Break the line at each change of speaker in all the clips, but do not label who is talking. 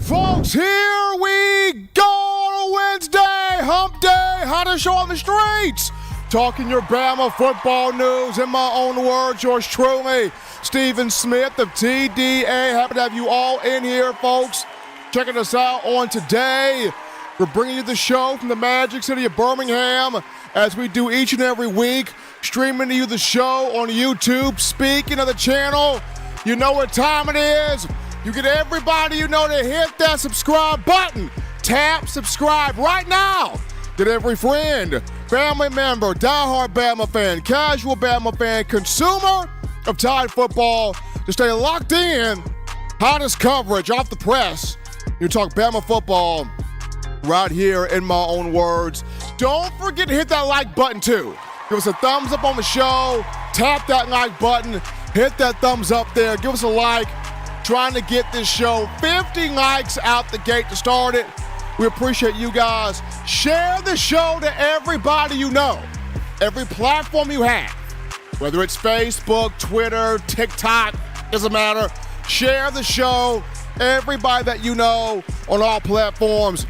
Folks, here we go on a Wednesday, hump day, hottest show on the streets. Talking your Bama football news in my own words, yours truly, Stephen Smith of TDA. Happy to have you all in here, folks. Checking us out on today. We're bringing you the show from the magic city of Birmingham, as we do each and every week, streaming to you the show on YouTube. Speaking of the channel, you know what time it is. You get everybody you know to hit that subscribe button. Tap subscribe right now. Get every friend, family member, diehard Bama fan, casual Bama fan, consumer of Tide football to stay locked in. Hottest coverage off the press. You talk Bama football right here in my own words. Don't forget to hit that like button too. Give us a thumbs up on the show. Tap that like button. Hit that thumbs up there. Give us a like. Trying to get this show 50 likes out the gate to start it. We appreciate you guys. Share the show to everybody you know. Every platform you have. Whether it's Facebook, Twitter, TikTok, doesn't matter. Share the show. Everybody that you know on all platforms.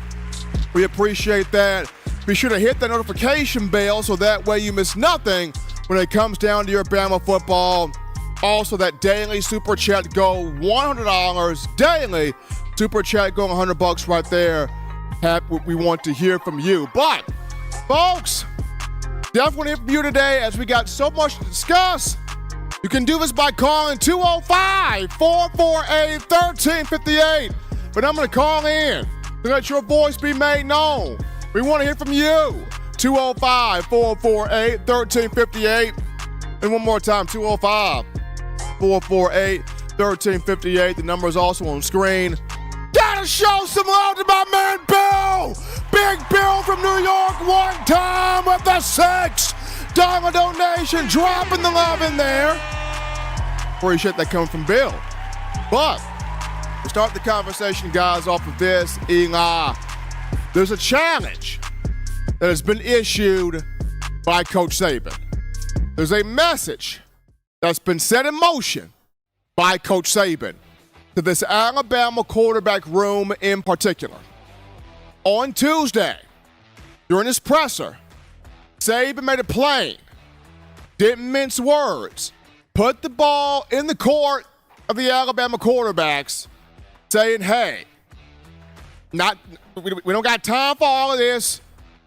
We appreciate that. Be sure to hit the notification bell so that way you miss nothing when it comes down to your Bama football. Also, that daily super chat go $100 daily. Super chat going $100 right there. We want to hear from you. But, folks, definitely hear from you today as we got so much to discuss. You can do this by calling 205-448-1358. But I'm going to call in to let your voice be made known. We want to hear from you. 205-448-1358. And one more time, 205-448-1358. The number is also on screen. Gotta show some love to my man Bill. Big Bill from New York, one time with the $6 donation. Dropping the love in there. Appreciate that coming from Bill. But we'll start the conversation, guys, off of this. There's a challenge that has been issued by Coach Saban. There's a message that's been set in motion by Coach Saban to this Alabama quarterback room in particular. On Tuesday, during his presser, Saban made it plain, didn't mince words, put the ball in the court of the Alabama quarterbacks, saying, hey, we don't got time for all of this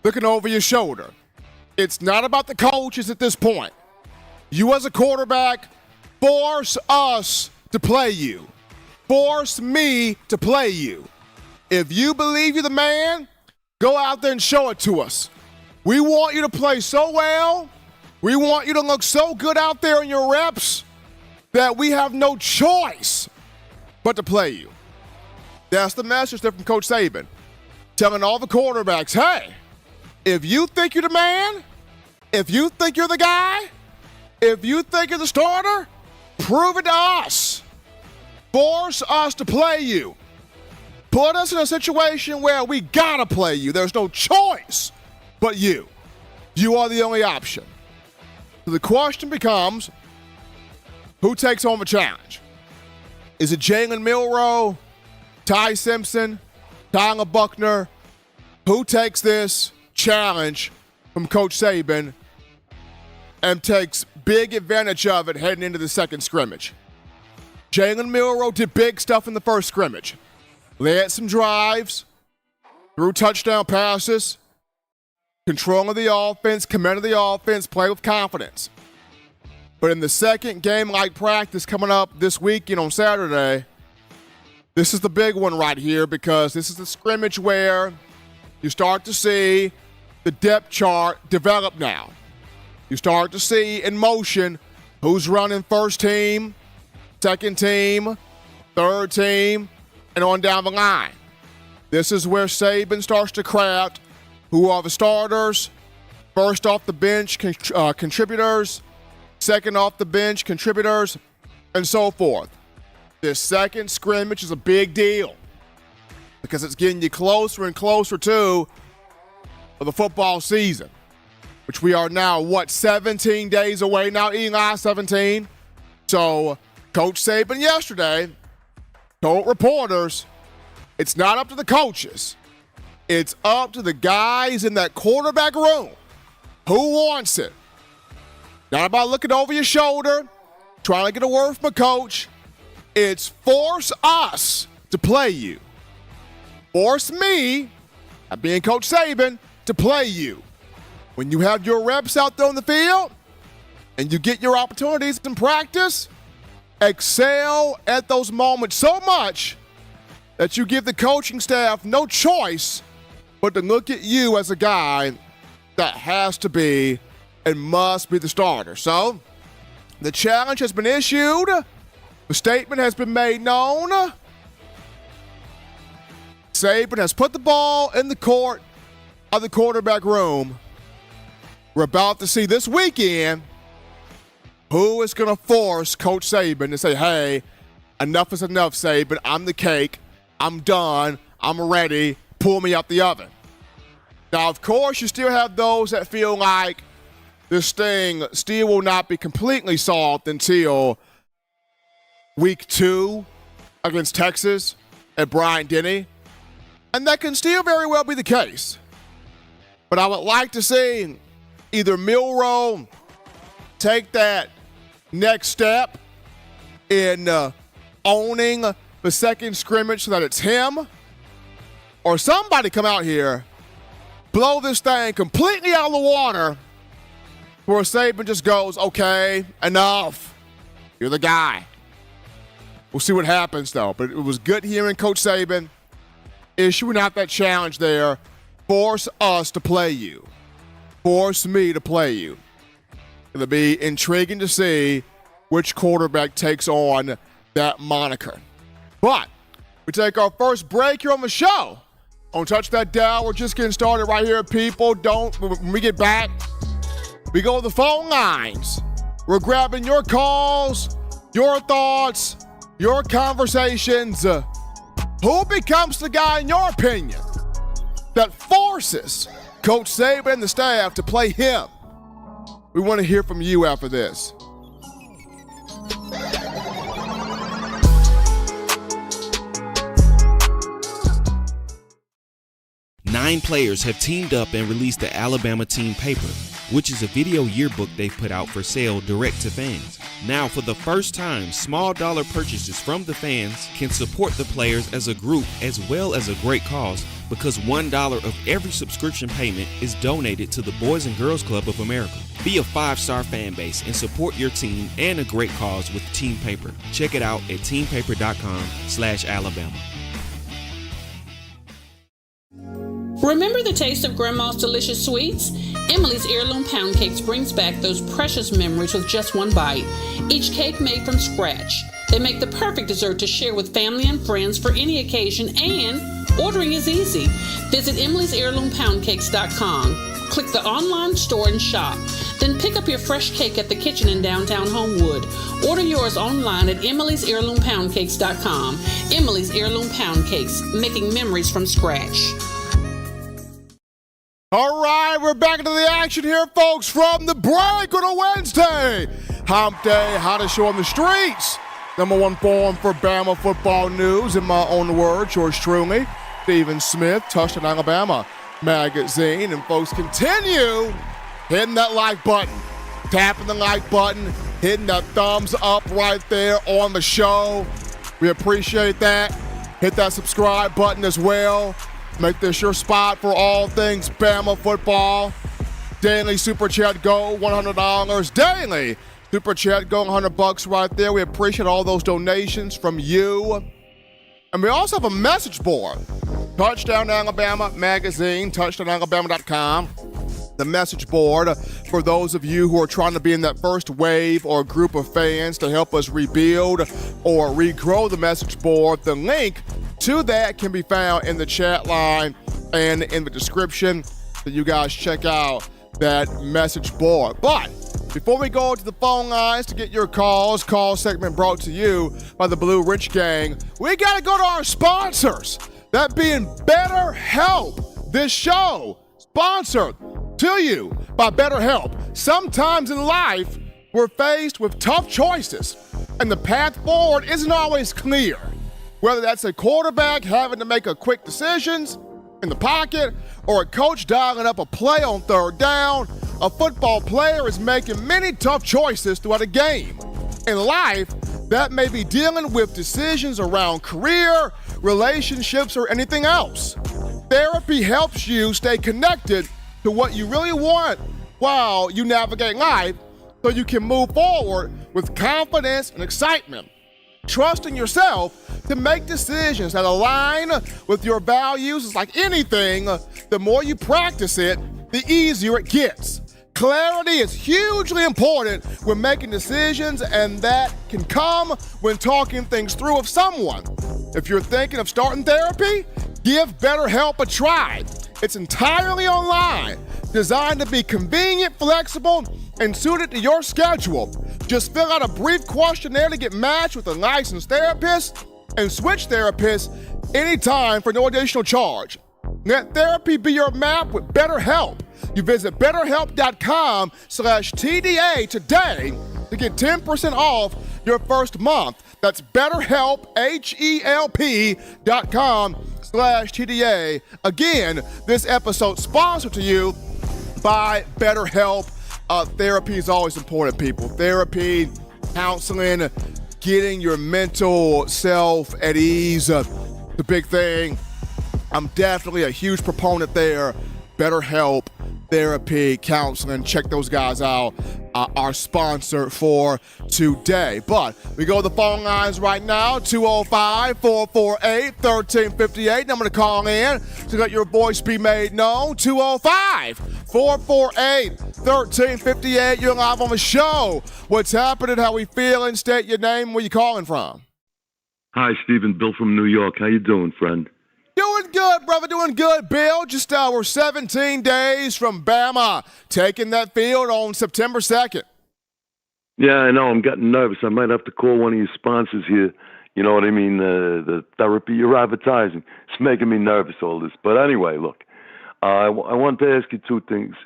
looking over your shoulder. It's not about the coaches at this point. You as a quarterback, force us to play you. Force me to play you. If you believe you're the man, go out there and show it to us. We want you to play so well. We want you to look so good out there in your reps that we have no choice but to play you. That's the message there from Coach Saban. Telling all the quarterbacks, hey, if you think you're the man, if you think you're the guy, if you think you're the starter, prove it to us. Force us to play you. Put us in a situation where we gotta play you. There's no choice but you. You are the only option. So the question becomes, who takes on the challenge? Is it Jalen Milroe, Ty Simpson, Tyler Buckner? Who takes this challenge from Coach Saban and takes big advantage of it heading into the second scrimmage? Jalen Milroe did big stuff in the first scrimmage. Led some drives, threw touchdown passes, controlling the offense, commanded the offense, played with confidence. But in the second game-like practice coming up this weekend on Saturday, this is the big one right here, because this is the scrimmage where you start to see the depth chart develop now. You start to see in motion who's running first team, second team, third team, and on down the line. This is where Saban starts to craft who are the starters, first off the bench contributors, second off the bench contributors, and so forth. This second scrimmage is a big deal because it's getting you closer and closer to the football season, which we are now, 17 days away now, Eli, 17. So Coach Saban yesterday told reporters It's not up to the coaches. It's up to the guys in that quarterback room. Who wants it? Not about looking over your shoulder, trying to get a word from a coach. It's force us to play you. Force me, being Coach Saban, to play you. When you have your reps out there on the field and you get your opportunities in practice, excel at those moments so much that you give the coaching staff no choice but to look at you as a guy that has to be and must be the starter. So, the challenge has been issued. The statement has been made known. Saban has put the ball in the court of the quarterback room. We're about to see this weekend who is going to force Coach Saban to say, hey, enough is enough, Saban. I'm the cake. I'm done. I'm ready. Pull me out the oven. Now, of course, you still have those that feel like this thing still will not be completely solved until week 2 against Texas at Bryant-Denny. And that can still very well be the case. But I would like to see either Milroe take that next step in owning the second scrimmage so that it's him, or somebody come out here, blow this thing completely out of the water, where Saban just goes, okay, enough. You're the guy. We'll see what happens, though. But it was good hearing Coach Saban issuing out that challenge there. Force us to play you. Force me to play you. It'll be intriguing to see which quarterback takes on that moniker. But we take our first break here on the show. Don't touch that dial. We're just getting started right here, people. When we get back, we go to the phone lines. We're grabbing your calls, your thoughts, your conversations. Who becomes the guy, in your opinion, that forces Coach Saban and the staff to play him? We want to hear from you after this.
Nine players have teamed up and released the Alabama Team Paper, which is a video yearbook they've put out for sale direct to fans. Now, for the first time, small dollar purchases from the fans can support the players as a group as well as a great cause, because $1 of every subscription payment is donated to the Boys and Girls Club of America. Be a 5-star fan base and support your team and a great cause with Team Paper. Check it out at teampaper.com/Alabama.
Remember the taste of Grandma's delicious sweets? Emily's Heirloom Pound Cakes brings back those precious memories with just one bite. Each cake made from scratch. They make the perfect dessert to share with family and friends for any occasion, and ordering is easy. Visit emily'sheirloompoundcakes.com. Click the online store and shop. Then pick up your fresh cake at the kitchen in downtown Homewood. Order yours online at emily'sheirloompoundcakes.com. Emily's Heirloom Pound Cakes, making memories from scratch.
All right, we're back into the action here, folks, from the break on a Wednesday. Hump Day, hottest show on the streets. Number one forum for Bama football news, in my own words, yours truly, Stephen Smith, Touchdown Alabama Magazine. And folks, continue hitting that like button, tapping the like button, hitting that thumbs up right there on the show. We appreciate that. Hit that subscribe button as well. Make this your spot for all things Bama football. Daily Super Chat Go, $100. Daily Super Chat Go, $100 right there. We appreciate all those donations from you. And we also have a message board. Touchdown Alabama Magazine, touchdownalabama.com. The message board for those of you who are trying to be in that first wave or group of fans to help us rebuild or regrow the message board. The link to that can be found in the chat line and in the description, so you guys check out that message board. But before we go to the phone lines to get your calls, call segment brought to you by the Blue Rich Gang, we got to go to our sponsors. That being BetterHelp. This show sponsored to you by BetterHelp. Sometimes in life, we're faced with tough choices, and the path forward isn't always clear. Whether that's a quarterback having to make a quick decisions in the pocket or a coach dialing up a play on third down, a football player is making many tough choices throughout a game. In life, that may be dealing with decisions around career, relationships, or anything else. Therapy helps you stay connected to what you really want while you navigate life so you can move forward with confidence and excitement. Trusting yourself to make decisions that align with your values is like anything. The more you practice it, the easier it gets. Clarity is hugely important when making decisions, and that can come when talking things through with someone. If you're thinking of starting therapy, give BetterHelp a try. It's entirely online, designed to be convenient, flexible, and suited to your schedule. Just fill out a brief questionnaire to get matched with a licensed therapist and switch therapists anytime for no additional charge. Let therapy be your map with BetterHelp. You visit BetterHelp.com/TDA today to get 10% off your first month. That's BetterHelp, HELP.com/TDA. Again, this episode sponsored to you by BetterHelp. Therapy is always important, people. Therapy, counseling, getting your mental self at ease, the big thing. I'm definitely a huge proponent there. BetterHelp, therapy, counseling. Check those guys out. Our sponsor for today. But we go to the phone lines right now, 205-448-1358. Number to call in to let your voice be made known, 205-448-1358. You're live on the show. What's happening? How we feeling? State your name. Where you calling from?
Hi, Stephen. Bill from New York. How you doing, friend?
Doing good, brother. Doing good, Bill. Just we're 17 days from Bama taking that field on September 2nd.
Yeah, I know. I'm getting nervous. I might have to call one of your sponsors here. You know what I mean? The therapy you're advertising. It's making me nervous, all this. But anyway, look, I want to ask you two things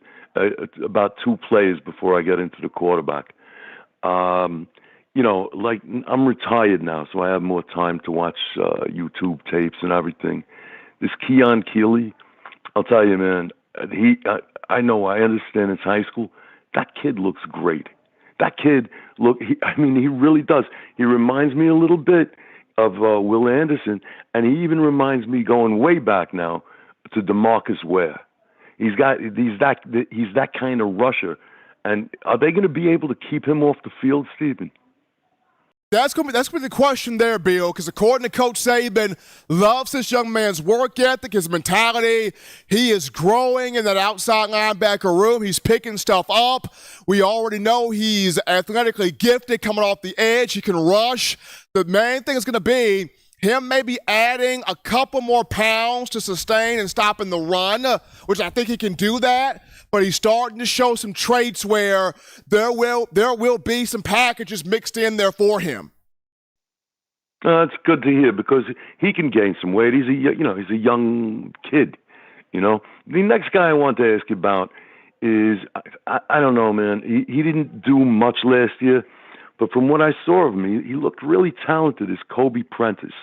about two players before I get into the quarterback. You know, like I'm retired now, so I have more time to watch YouTube tapes and everything. This Keon Keeley, I'll tell you, man, I know, I understand it's high school. That kid looks great. That kid, he really does. He reminds me a little bit of Will Anderson, and he even reminds me going way back now to DeMarcus Ware. He's that kind of rusher. And are they going to be able to keep him off the field, Stephen?
That's gonna be the question there, Bill, because according to Coach Saban, loves this young man's work ethic, his mentality. He is growing in that outside linebacker room. He's picking stuff up. We already know he's athletically gifted coming off the edge. He can rush. The main thing is going to be him maybe adding a couple more pounds to sustain and stopping the run, which I think he can do that. But he's starting to show some traits where there will be some packages mixed in there for him.
It's good to hear because he can gain some weight. He's a young kid. You know, the next guy I want to ask you about is I don't know, man. He didn't do much last year, but from what I saw of him, he looked really talented. Is Kobe Prentice?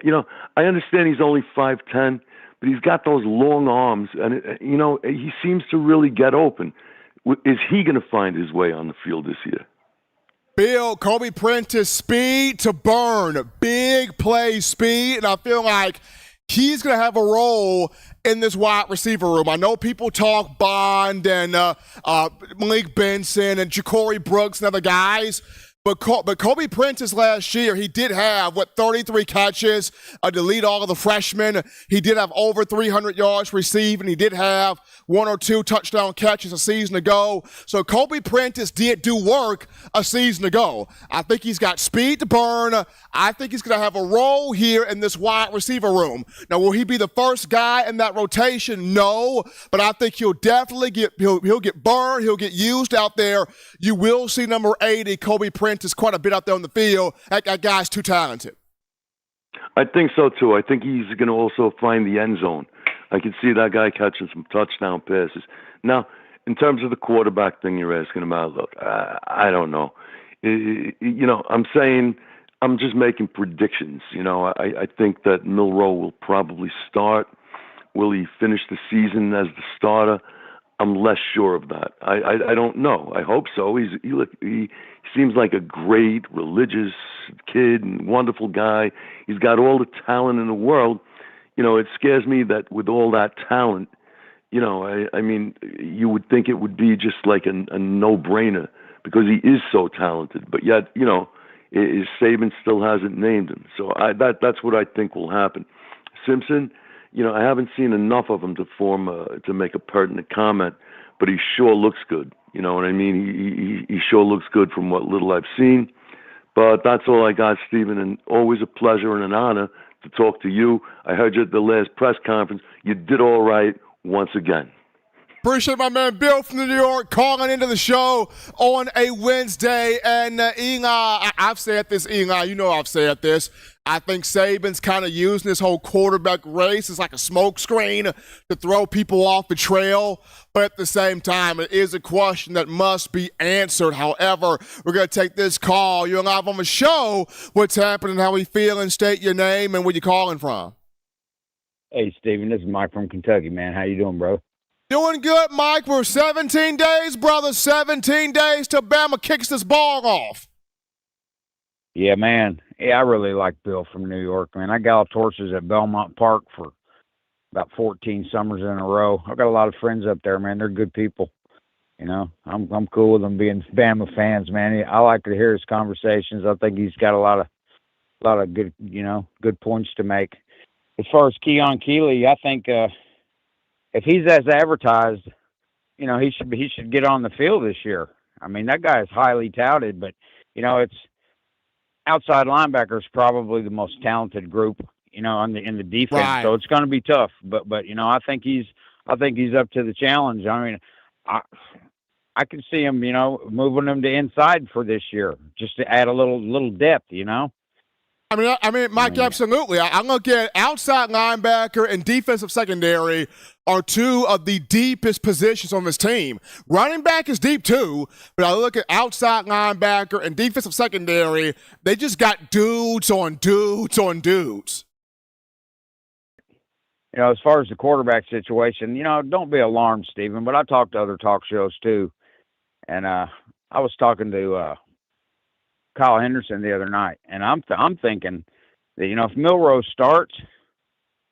You know, I understand he's only 5'10". But he's got those long arms, and, he seems to really get open. Is he going to find his way on the field this year?
Bill, Kobe Prentice, speed to burn, big play speed, and I feel like he's going to have a role in this wide receiver room. I know people talk Bond and Malik Benson and Ja'Cory Brooks and other guys, But Kobe Prentice last year, he did have, 33 catches to lead all of the freshmen. He did have over 300 yards received, and he did have 1 or 2 touchdown catches a season ago. So Kobe Prentice did do work a season ago. I think he's got speed to burn. I think he's going to have a role here in this wide receiver room. Now, will he be the first guy in that rotation? No, but I think he'll definitely he'll get burned. He'll get used out there. You will see number 80, Kobe Prentice, quite a bit out there on the field. That guy's too talented.
I think so, too. I think he's going to also find the end zone. I can see that guy catching some touchdown passes. Now, in terms of the quarterback thing you're asking about, look, I don't know. I'm saying I'm just making predictions. I think that Milroe will probably start. Will he finish the season as the starter? I'm less sure of that. I don't know. I hope so. He seems like a great religious kid and wonderful guy. He's got all the talent in the world. It scares me that with all that talent, I mean, you would think it would be just like a no-brainer because he is so talented. But yet, Saban still hasn't named him. So that's what I think will happen. Simpson, I haven't seen enough of him to make a pertinent comment, but he sure looks good. You know what I mean? He sure looks good from what little I've seen. But that's all I got, Stephen, and always a pleasure and an honor to talk to you. I heard you at the last press conference. You did all right once again.
Appreciate my man Bill from New York calling into the show on a Wednesday. And I've said this, I've said this. I think Saban's kind of using this whole quarterback race as like a smoke screen to throw people off the trail. But at the same time, it is a question that must be answered. However, we're going to take this call. You're live on the show. What's happening? How we feeling? State your name and where you calling from.
Hey, Steven, this is Mike from Kentucky, man. How you doing, bro?
Doing good, Mike. We're 17 days, brother. 17 days till Bama kicks this ball off.
Yeah, man. Yeah, I really like Bill from New York, man. I galloped horses at Belmont Park for about 14 summers in a row. I've got a lot of friends up there, man. They're good people. I'm cool with them being Bama fans, man. I like to hear his conversations. I think he's got a lot of good, good points to make. As far as Keon Keeley, I think if he's as advertised, he should get on the field this year. I mean, that guy is highly touted, but it's outside linebackers probably the most talented group, in the defense.
Right.
So it's going to be tough. But I think he's up to the challenge. I mean, I can see him, moving him to inside for this year just to add a little depth,
I mean, Mike, absolutely. I'm looking at outside linebacker and defensive secondary are two of the deepest positions on this team. Running back is deep too, but I look at outside linebacker and defensive secondary, they just got dudes on dudes on dudes.
As far as the quarterback situation, don't be alarmed, Stephen, but I talked to other talk shows too. And I was talking to Kyle Henderson the other night, and I'm thinking that, if Milroe starts,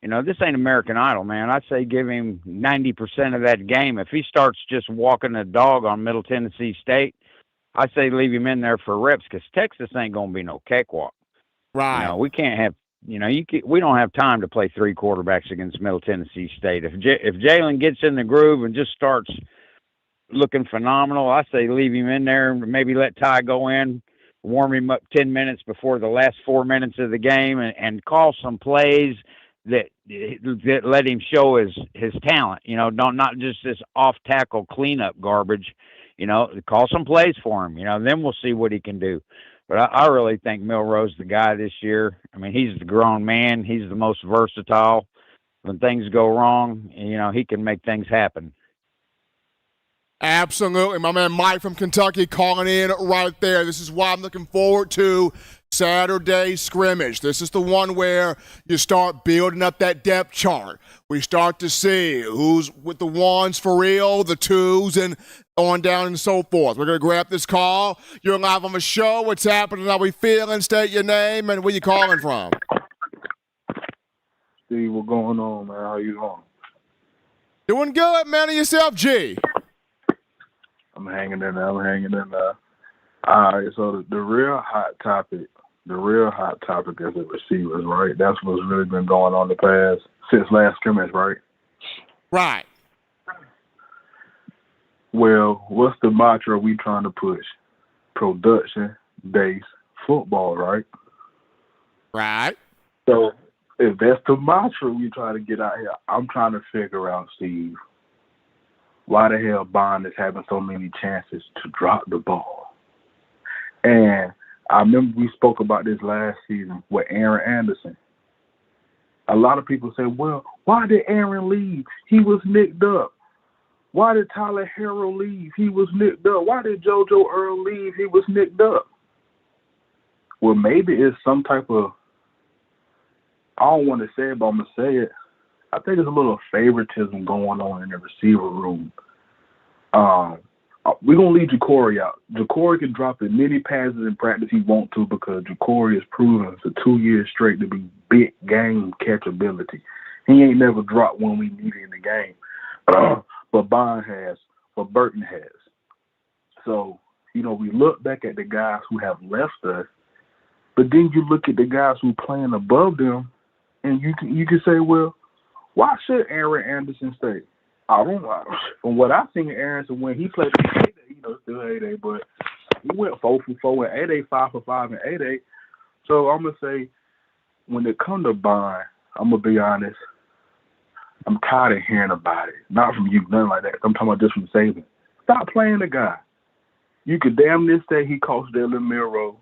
this ain't American Idol, man. I'd say give him 90% of that game. If he starts just walking the dog on Middle Tennessee State, I say leave him in there for reps because Texas ain't going to be no cakewalk.
Right.
We can't have, we don't have time to play three quarterbacks against Middle Tennessee State. If Jalen gets in the groove and just starts looking phenomenal, I say leave him in there and maybe let Ty go in, warm him up 10 minutes before the last 4 minutes of the game and call some plays that let him show his talent, not just this off tackle cleanup garbage, call some plays for him, then we'll see what he can do. But I really think Milroe's the guy this year. I mean, he's the grown man. He's the most versatile. When things go wrong, he can make things happen.
Absolutely. My man Mike from Kentucky calling in right there. This is why I'm looking forward to Saturday scrimmage. This is the one where you start building up that depth chart. We start to see who's with the ones for real, the twos, and on down and so forth. We're going to grab this call. You're live on the show. What's happening? How we feeling? State your name and where you calling from.
Steve, what's going on, man? How you doing?
Doing good, man. And yourself, G?
I'm hanging in there. All right, so the real hot topic is the receivers, right? That's what's really been going on since last scrimmage, right?
Right.
Well, what's the mantra we trying to push? Production-based football, right?
Right.
So if that's the mantra we try to get out here, I'm trying to figure out, Steve, why the hell Bond is having so many chances to drop the ball. And I remember we spoke about this last season with Aaron Anderson. A lot of people say, well, why did Aaron leave? He was nicked up. Why did Tyler Harrell leave? He was nicked up. Why did JoJo Earl leave? He was nicked up. well, maybe it's some type of, I don't want to say it, but I'm going to say it. I think there's a little favoritism going on in the receiver room. We're going to leave Ja'Cory out. Ja'Cory can drop as many passes in practice he wants to because Ja'Cory has proven for 2 years straight to be big game catchability. He ain't never dropped when we need it in the game. But Bond has, but Burton has. So, you know, we look back at the guys who have left us, but then you look at the guys who playing above them, and you can say, well, why should Aaron Anderson stay? I don't know. From what I've seen Anderson when he played in 8A, you know, still 8A, but he went 4 for 4 in 8A, 5 for 5 in 8A. So I'm going to say, when it comes to Bond, I'm going to be honest, I'm tired of hearing about it. Not from you, nothing like that. I'm talking about just from Saban. Stop playing the guy. You could damn near say he coached Dylan Milroe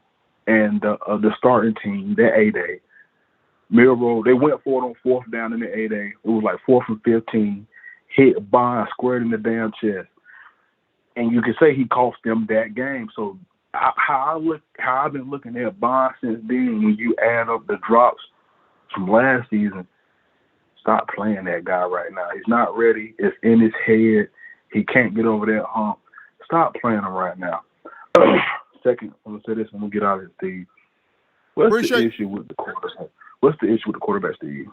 and the starting team, that 8A. Milroe, they went for it on 4th down in the 8A. It was like 4th and 15. Hit Bond squared in the damn chest. And you can say he cost them that game. So how I've been looking at Bond since then, when you add up the drops from last season, stop playing that guy right now. He's not ready. It's in his head. He can't get over that hump. Stop playing him right now. Second, I'm going to say this and we'll get out of it, Steve. What's the issue with the quarterback? What's the issue with the quarterback, Steve?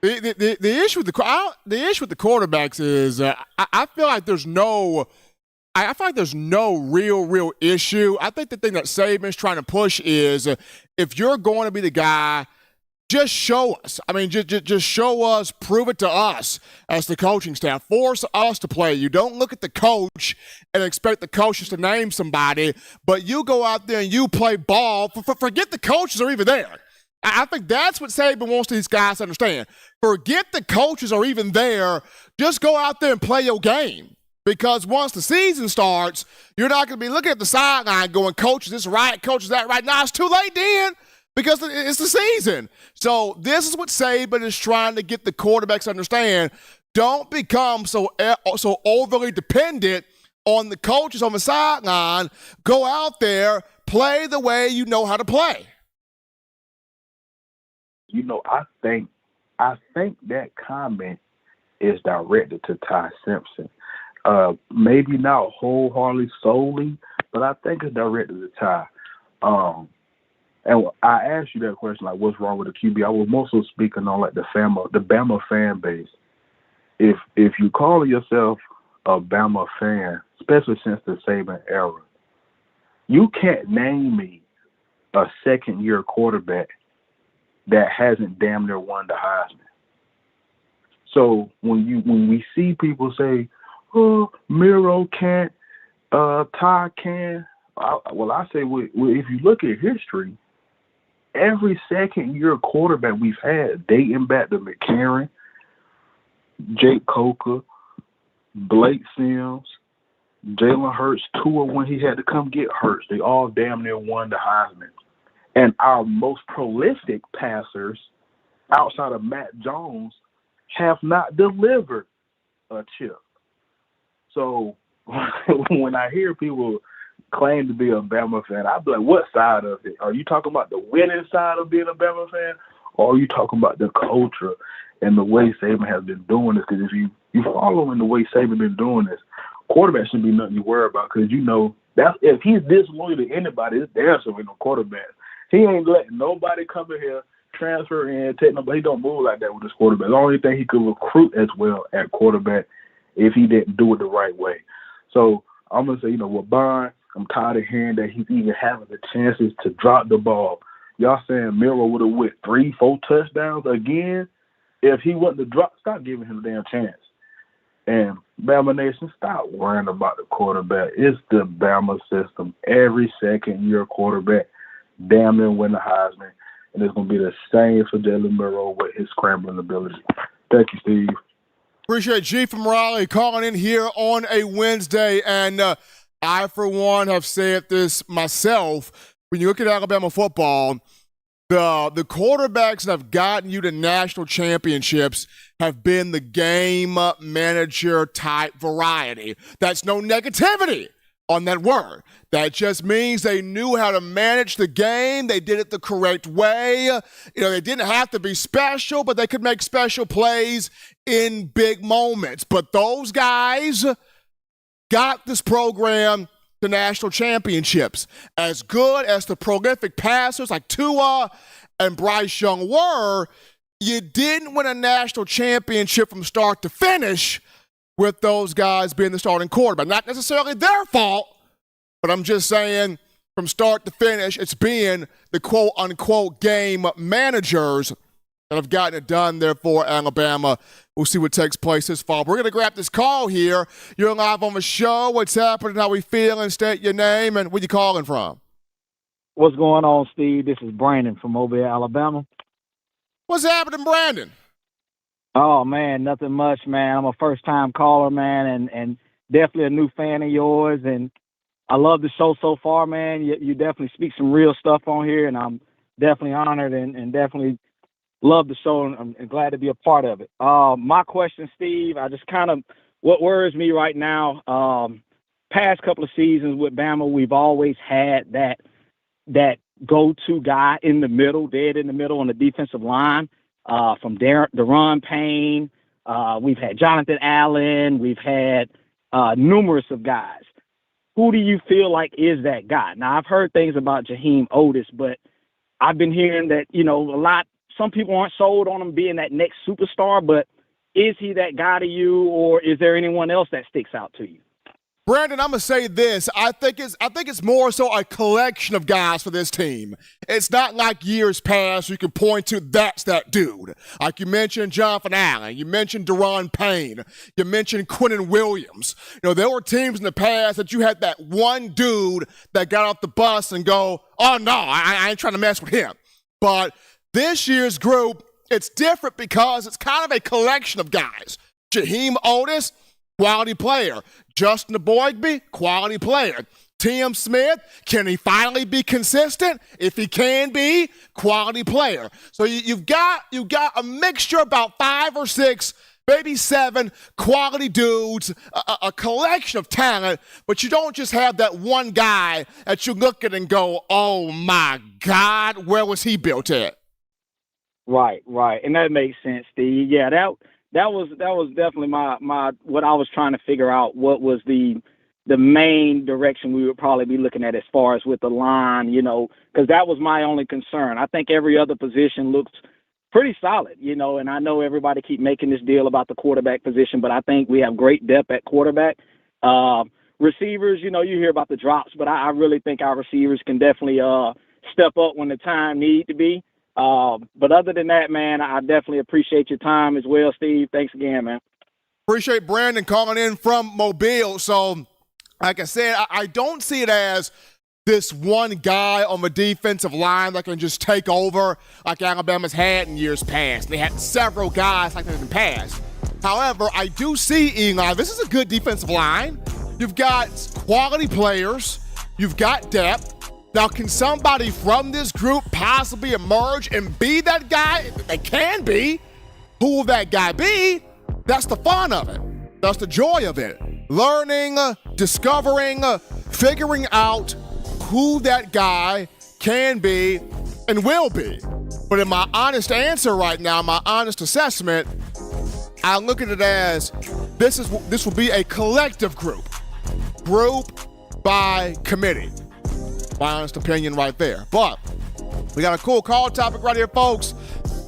The issue with the quarterbacks is I feel like there's no real issue. I think the thing that Saban's trying to push is if you're going to be the guy, just show us. I mean, just show us, prove it to us as the coaching staff. Force us to play. You don't look at the coach and expect the coaches to name somebody, but you go out there and you play ball. Forget the coaches are even there. I think that's what Saban wants these guys to understand. Forget the coaches are even there. Just go out there and play your game. Because once the season starts, you're not going to be looking at the sideline going, coach, is this right? Coach, is that right? Now it's too late then because it's the season. So this is what Saban is trying to get the quarterbacks to understand. Don't become so overly dependent on the coaches on the sideline. Go out there, play the way you know how to play.
You know, I think that comment is directed to Ty Simpson. Maybe not wholeheartedly solely, but I think it's directed to Ty. And I asked you that question, like, what's wrong with the QB? I was mostly speaking on like the Bama fan base. If you call yourself a Bama fan, especially since the Saban era, you can't name me a second-year quarterback that hasn't damn near won the Heisman. So when we see people say, "Oh, Miro can't, Ty can," I say, well, if you look at history, every second-year quarterback we've had, dating back to McCarron, Jake Coker, Blake Sims, Jalen Hurts, Tua when he had to come get Hurts, they all damn near won the Heisman. And our most prolific passers, outside of Matt Jones, have not delivered a chip. So when I hear people claim to be a Bama fan, I be like, what side of it? Are you talking about the winning side of being a Bama fan, or are you talking about the culture and the way Saban has been doing this? Because if you following the way Saban been doing this, quarterback shouldn't be nothing you worry about, because you know that's if he's disloyal to anybody, it's damn sure with no quarterback. He ain't letting nobody come in here, transfer in, take nobody. He don't move like that with his quarterback. The only thing he could recruit as well at quarterback if he didn't do it the right way. So I'm going to say, you know, with Bond, I'm tired of hearing that he's even having the chances to drop the ball. Y'all saying Miro would have went 3-4 touchdowns again? If he wasn't to drop, stop giving him a damn chance. And Bama Nation, stop worrying about the quarterback. It's the Bama system. Every second-year quarterback damn near win the Heisman, and it's going to be the same for Jalen Milroe with his scrambling ability. Thank you, Steve.
Appreciate G from Raleigh calling in here on a Wednesday, and I, for one, have said this myself. When you look at Alabama football, the quarterbacks that have gotten you to national championships have been the game manager type variety. That's no negativity on that word. That just means they knew how to manage the game. They did it the correct way. They didn't have to be special, but they could make special plays in big moments. But those guys got this program to national championships. As good as the prolific passers like Tua and Bryce Young were, you didn't win a national championship from start to finish with those guys being the starting quarterback. Not necessarily their fault, but I'm just saying from start to finish, it's being the quote-unquote game managers that have gotten it done there for Alabama. We'll see what takes place this fall. We're going to grab this call here. You're live on the show. What's happening? How we feeling? State your name and where you calling from.
What's going on, Steve? This is Brandon from Mobile, Alabama.
What's happening, Brandon?
Oh, man, nothing much, man. I'm a first-time caller, man, and definitely a new fan of yours. And I love the show so far, man. You definitely speak some real stuff on here, and I'm definitely honored and definitely love the show, and I'm glad to be a part of it. My question, Steve, what worries me right now, past couple of seasons with Bama, we've always had that go-to guy in the middle, dead in the middle on the defensive line. From Terrion Payne, we've had Jonathan Allen, we've had numerous of guys. Who do you feel like is that guy? Now, I've heard things about Jaheim Otis, but I've been hearing that, some people aren't sold on him being that next superstar, but is he that guy to you, or is there anyone else that sticks out to you?
Brandon, I'm going to say this. I think it's more so a collection of guys for this team. It's not like years past you can point to that's that dude. Like you mentioned Jonathan Allen. You mentioned Terrion Payne. You mentioned Quinnen Williams. There were teams in the past that you had that one dude that got off the bus and go, oh, no, I ain't trying to mess with him. But this year's group, it's different because it's kind of a collection of guys. Jaheim Otis, quality player. Justin Boygby, quality player. T.M. Smith, can he finally be consistent? If he can be, quality player. So you've got a mixture, about 5 or 6, maybe 7 quality dudes, a collection of talent, but you don't just have that one guy that you look at and go, oh my God, where was he built at?
Right, and that makes sense, Steve. Yeah, that was definitely my what I was trying to figure out. What was the main direction we would probably be looking at as far as with the line, because that was my only concern. I think every other position looks pretty solid, and I know everybody keep making this deal about the quarterback position, but I think we have great depth at quarterback. Receivers, you hear about the drops, but I really think our receivers can definitely step up when the time need to be. But other than that, man, I definitely appreciate your time as well, Steve. Thanks again, man.
Appreciate Brandon calling in from Mobile. So, like I said, I don't see it as this one guy on the defensive line that can just take over like Alabama's had in years past. They had several guys like that in the past. However, I do see, Eli, this is a good defensive line. You've got quality players. You've got depth. Now, can somebody from this group possibly emerge and be that guy? They can be. Who will that guy be? That's the fun of it. That's the joy of it. Learning, discovering, figuring out who that guy can be and will be. But in my honest answer right now, my honest assessment, I look at it as this will be a collective group by committee. My honest opinion right there. But we got a cool call topic right here, folks.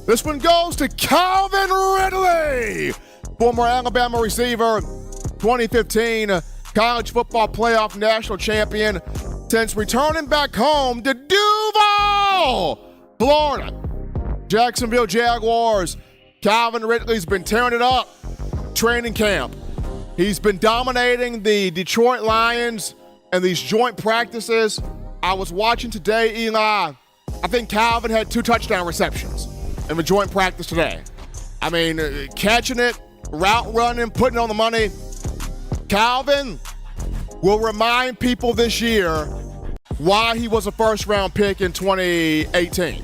This one goes to Calvin Ridley, former Alabama receiver, 2015 college football playoff national champion. Since returning back home to Duval, Florida, Jacksonville Jaguars, Calvin Ridley's been tearing it up training camp. He's been dominating the Detroit Lions and these joint practices. I was watching today, Eli. I think Calvin had 2 touchdown receptions in the joint practice today. I mean, catching it, route running, putting it on the money. Calvin will remind people this year why he was a first-round pick in 2018.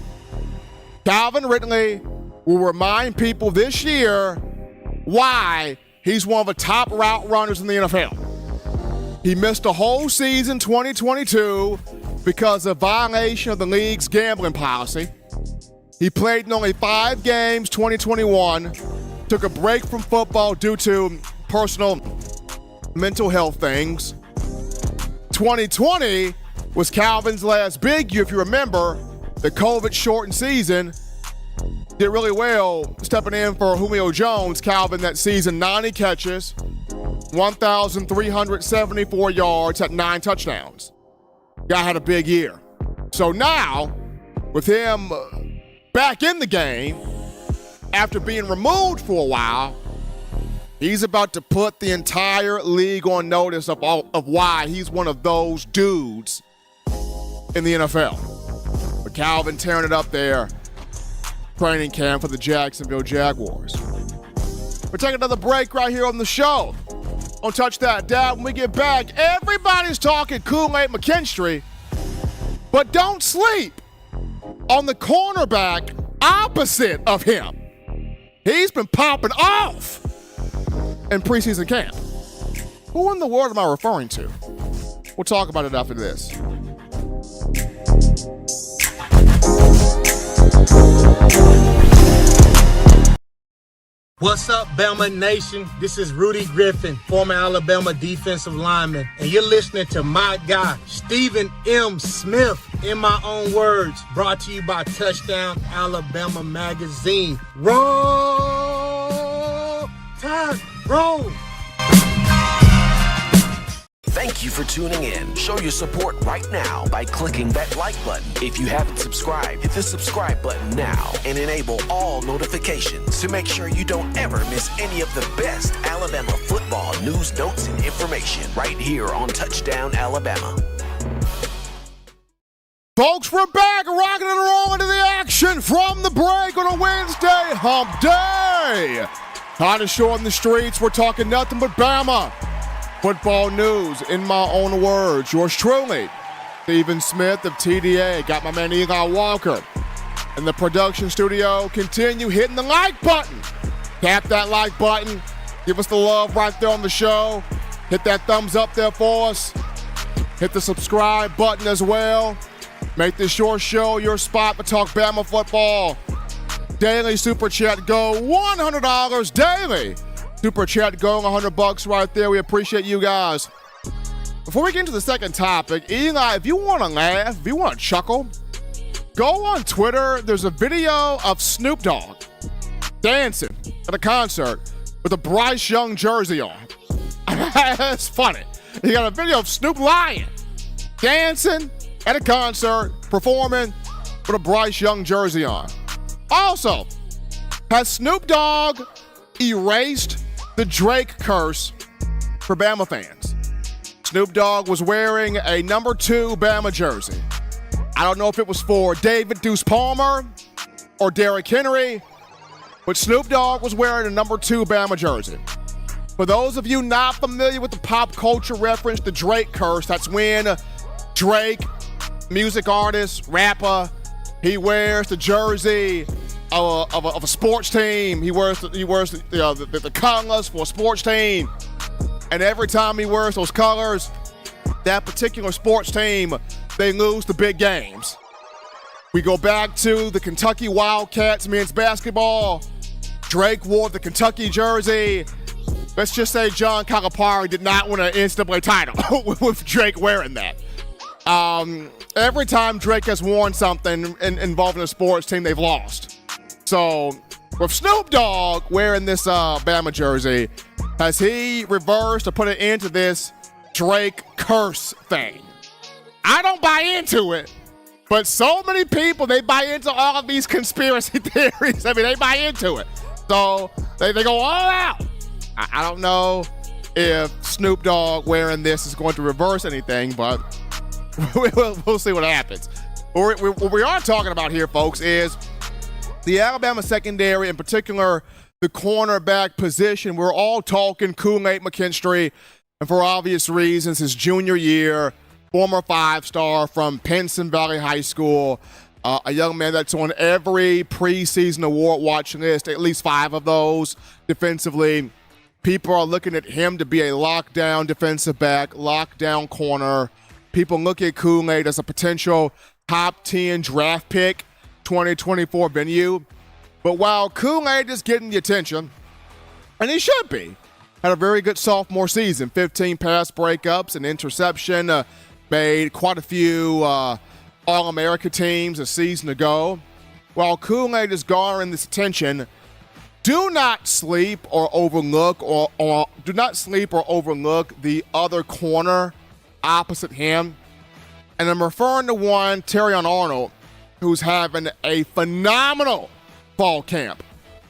Calvin Ridley will remind people this year why he's one of the top route runners in the NFL. He missed the whole season 2022 because of violation of the league's gambling policy. He played in only 5 games 2021, took a break from football due to personal mental health things. 2020 was Calvin's last big year. If you remember, the COVID-shortened season, did really well stepping in for Julio Jones. Calvin that season, 90 catches, 1,374 yards, had 9 touchdowns. Guy had a big year. So now, with him back in the game, after being removed for a while, he's about to put the entire league on notice of why he's one of those dudes in the NFL. But Calvin tearing it up there, training camp for the Jacksonville Jaguars. We're taking another break right here on the show. Don't touch that, Dad. When we get back, everybody's talking Kool-Aid McKinstry, but don't sleep on the cornerback opposite of him. He's been popping off in preseason camp. Who in the world am I referring to? We'll talk about it after this.
What's up, Bama Nation? This is Rudy Griffin, former Alabama defensive lineman, and you're listening to my guy, Stephen M. Smith, in my own words, brought to you by Touchdown Alabama Magazine. Roll Tide, roll!
Thank you for tuning in. Show your support right now by clicking that like button. If you haven't subscribed, hit the subscribe button now and enable all notifications to make sure you don't ever miss any of the best Alabama football news, notes, and information right here on Touchdown Alabama.
Folks, we're back, rocking and rolling into the action from the break on a Wednesday, hump day. Time to show on the streets, we're talking nothing but Bama football news, in my own words. Yours truly, Stephen Smith of TDA. Got my man Eli Walker in the production studio. Continue hitting the like button. Tap that like button. Give us the love right there on the show. Hit that thumbs up there for us. Hit the subscribe button as well. Make this your show, your spot to talk Bama football. Daily Super Chat go $100 daily. Super Chat going $100 right there. We appreciate you guys. Before we get into the second topic, Eli, if you want to laugh, if you want to chuckle, go on Twitter. There's a video of Snoop Dogg dancing at a concert with a Bryce Young jersey on. That's funny. You got a video of Snoop Lion dancing at a concert, performing with a Bryce Young jersey on. Also, has Snoop Dogg erased the Drake curse for Bama fans? Snoop Dogg was wearing a number 2 Bama jersey. I don't know if it was for David Deuce Palmer or Derrick Henry, but Snoop Dogg was wearing a number 2 Bama jersey. For those of you not familiar with the pop culture reference, the Drake curse, that's when Drake, music artist, rapper, he wears the jersey of a sports team. He wears the colors for a sports team. And every time he wears those colors, that particular sports team, they lose the big games. We go back to the Kentucky Wildcats men's basketball. Drake wore the Kentucky jersey. Let's just say John Calipari did not win an NCAA title with Drake wearing that. Every time Drake has worn something involving a sports team, they've lost. So, with Snoop Dogg wearing this Bama jersey, has he reversed or put an end to this Drake curse thing? I don't buy into it, but so many people, they buy into all of these conspiracy theories. I mean, they buy into it. So, they go all out. I don't know if Snoop Dogg wearing this is going to reverse anything, but we'll see what happens. What we are talking about here, folks, is the Alabama secondary, in particular, the cornerback position. We're all talking Kool-Aid McKinstry, and for obvious reasons, his junior year, former 5-star from Pinson Valley High School, a young man that's on every preseason award watch list, at least 5 of those defensively. People are looking at him to be a lockdown defensive back, lockdown corner. People look at Kool-Aid as a potential top 10 draft pick, 2024 venue. But while Kool-Aid is getting the attention, and he should be, had a very good sophomore season, 15 pass breakups, an interception, made quite a few All-America teams a season ago. While Kool-Aid is garnering this attention, do not sleep or overlook the other corner opposite him. And I'm referring to one, Terrion Arnold, who's having a phenomenal fall camp.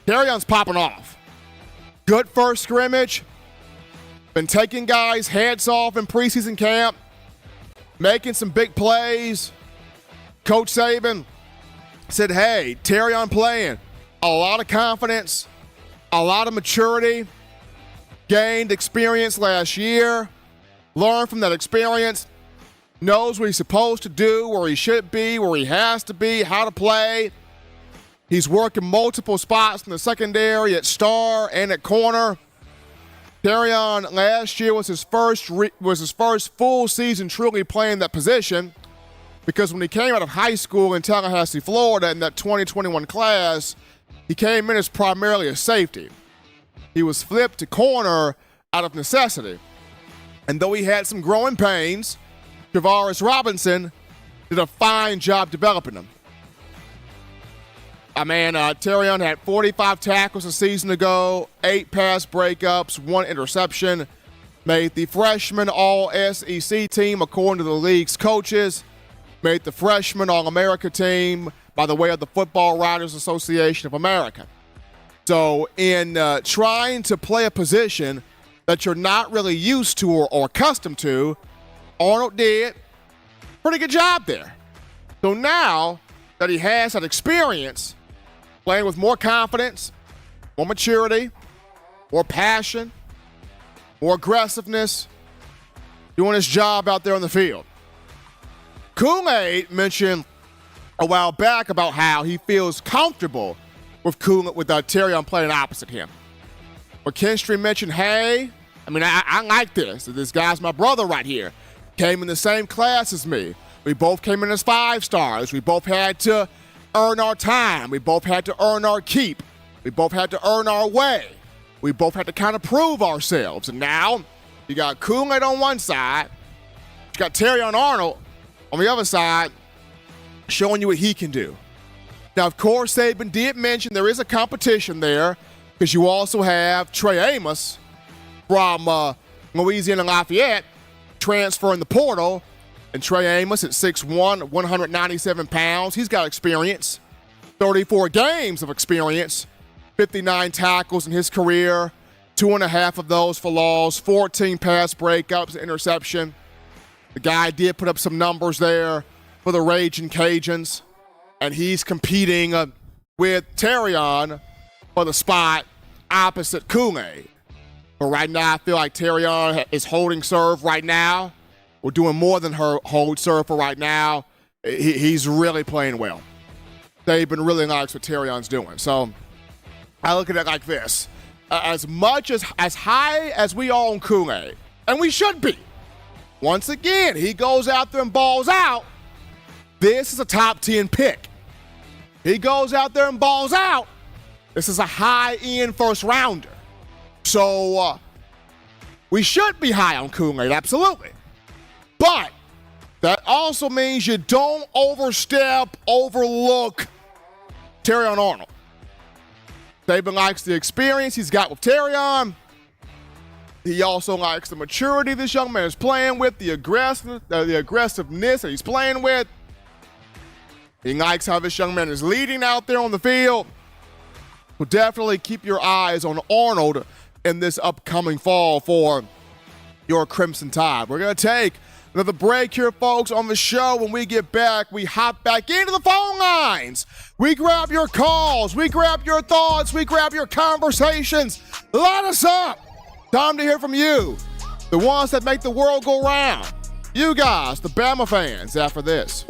Terrion's popping off. Good first scrimmage. Been taking guys' heads off in preseason camp. Making some big plays. Coach Saban said, hey, Terrion playing. A lot of confidence, a lot of maturity, gained experience last year, learned from that experience, knows what he's supposed to do, where he should be, where he has to be, how to play. He's working multiple spots in the secondary at star and at corner. Terrion last year was his first full season truly playing that position, because when he came out of high school in Tallahassee, Florida in that 2021 class, he came in as primarily a safety. He was flipped to corner out of necessity. And though he had some growing pains, Travaris Robinson did a fine job developing him. Terrion had 45 tackles a season ago, 8 pass breakups, 1 interception, made the freshman All-SEC team according to the league's coaches, made the freshman All-America team by the way of the Football Writers Association of America. So in trying to play a position that you're not really used to or accustomed to, Arnold did a pretty good job there. So now that he has that experience, playing with more confidence, more maturity, more passion, more aggressiveness, doing his job out there on the field. Kool-Aid mentioned a while back about how he feels comfortable with Terrion playing opposite him. McKinstry mentioned, hey, I like this. This guy's my brother right here. Came in the same class as me. We both came in as 5 stars. We both had to earn our time. We both had to earn our keep. We both had to earn our way. We both had to kind of prove ourselves. And now you got Kool-Aid on one side. You got Terrion Arnold on the other side, showing you what he can do. Now, of course, Saban did mention there is a competition there, because you also have Trey Amos from Louisiana Lafayette transferring the portal. And Trey Amos at 6'1", 197 pounds. He's got experience, 34 games of experience, 59 tackles in his career, 2.5 of those for loss, 14 pass breakups, interception. The guy did put up some numbers there for the Ragin' Cajuns, and he's competing with Terrion for the spot opposite Kool-Aid. But right now, I feel like Terrion is holding serve right now. We're doing more than her hold serve for right now. He's really playing well. Saban really likes what Terrion's doing. So I look at it like this. As high as we are on Kool-Aid, and we should be, once again, he goes out there and balls out. This is a top 10 pick. He goes out there and balls out. This is a high-end first rounder. So we should be high on Kool-Aid, absolutely. But that also means you don't overlook Terrion Arnold. Saban likes the experience he's got with Terrion. He also likes the maturity this young man is playing with, the aggressiveness that he's playing with. He likes how this young man is leading out there on the field. So definitely keep your eyes on Arnold in this upcoming fall for your Crimson Tide. We're going to take another break here, folks, on the show. When we get back, we hop back into the phone lines. We grab your calls. We grab your thoughts. We grab your conversations. Light us up. Time to hear from you, the ones that make the world go round. You guys, the Bama fans, after this.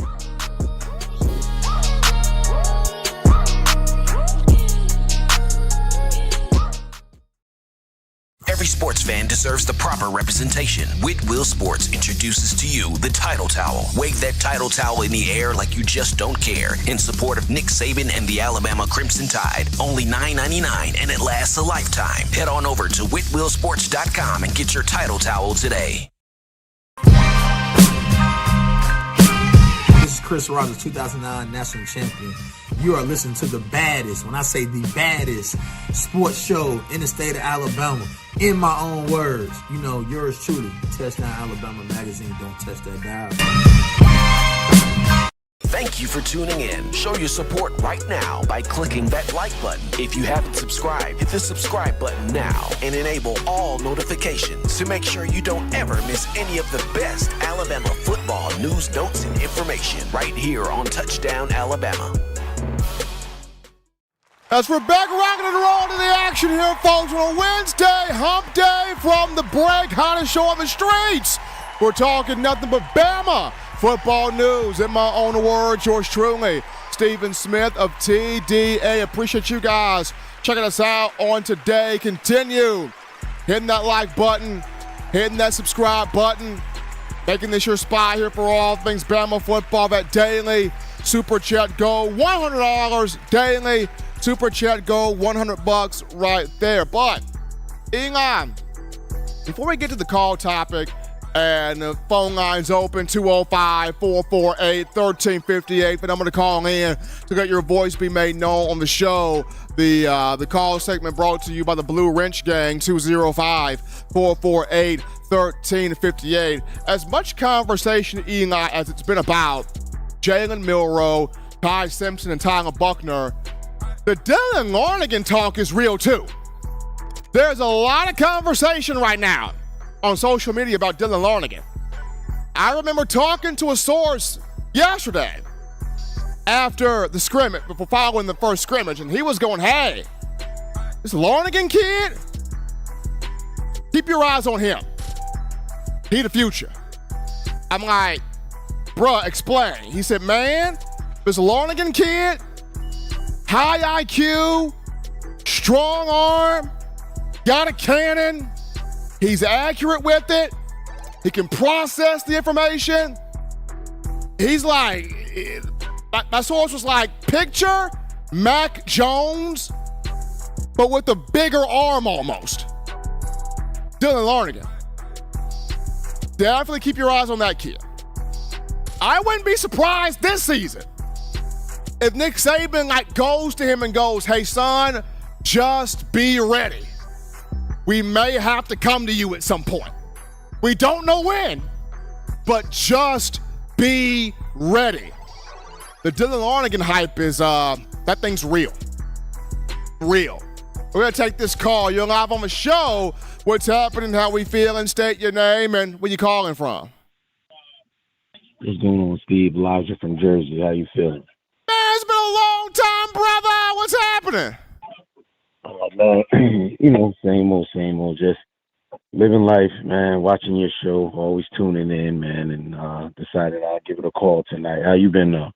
Every sports fan deserves the proper representation. Whitwell Sports introduces to you the Title Towel. Wave that Title Towel in the air like you just don't care in support of Nick Saban and the Alabama Crimson Tide. Only $9.99 and it lasts a lifetime. Head on over to whitwellsports.com and get your Title Towel today.
This is Chris Rogers, 2009 national champion. You are listening to the baddest, when I say the baddest, sports show in the state of Alabama. In my own words, you know, yours truly, Touchdown Alabama Magazine. Don't touch that dial.
Thank you for tuning in. Show your support right now by clicking that like button. If you haven't subscribed, hit the subscribe button now and enable all notifications to make sure you don't ever miss any of the best Alabama football news, notes, and information right here on Touchdown Alabama.
As we're back rocking and rolling to the action here, folks, on a Wednesday, hump day from the break, hottest show on the streets. We're talking nothing but Bama football news. In my own words, yours truly, Stephen Smith of TDA. Appreciate you guys checking us out on today. Continue hitting that like button, hitting that subscribe button, making this your spot here for all things Bama football. That daily super chat go $100 daily. Super chat go $100 right there. But, Elon, before we get to the call topic and the phone lines open, 205-448-1358, the number to call in to get your voice be made known on the show. The call segment brought to you by the Blue Wrench Gang, 205-448-1358. As much conversation, Eli, as it's been about Jalen Milroe, Ty Simpson, and Tyler Buckner, the Dylan Larnigan talk is real too. There's a lot of conversation right now on social media about Dylan Larnigan. I remember talking to a source yesterday after the scrimmage, before following the first scrimmage, and he was going, hey, this Larnigan kid, keep your eyes on him. He the future. I'm like, bruh, explain. He said, man, this Larnigan kid, high IQ, strong arm, got a cannon. He's accurate with it. He can process the information. He's like, my source was like, picture Mac Jones, but with a bigger arm almost. Dylan Larnigan. Definitely keep your eyes on that kid. I wouldn't be surprised this season if Nick Saban goes to him and goes, hey, son, just be ready. We may have to come to you at some point. We don't know when, but just be ready. The Dylan Larnigan hype is, that thing's real. Real. We're going to take this call. You're live on the show. What's happening, how we feeling, state your name, and where you calling from?
What's going on, Steve? Elijah from Jersey. How you feeling?
It's been a long time, brother. What's happening?
Oh, man, same old. Just living life, man. Watching your show, always tuning in, man, and decided I'd give it a call tonight. How you been, though?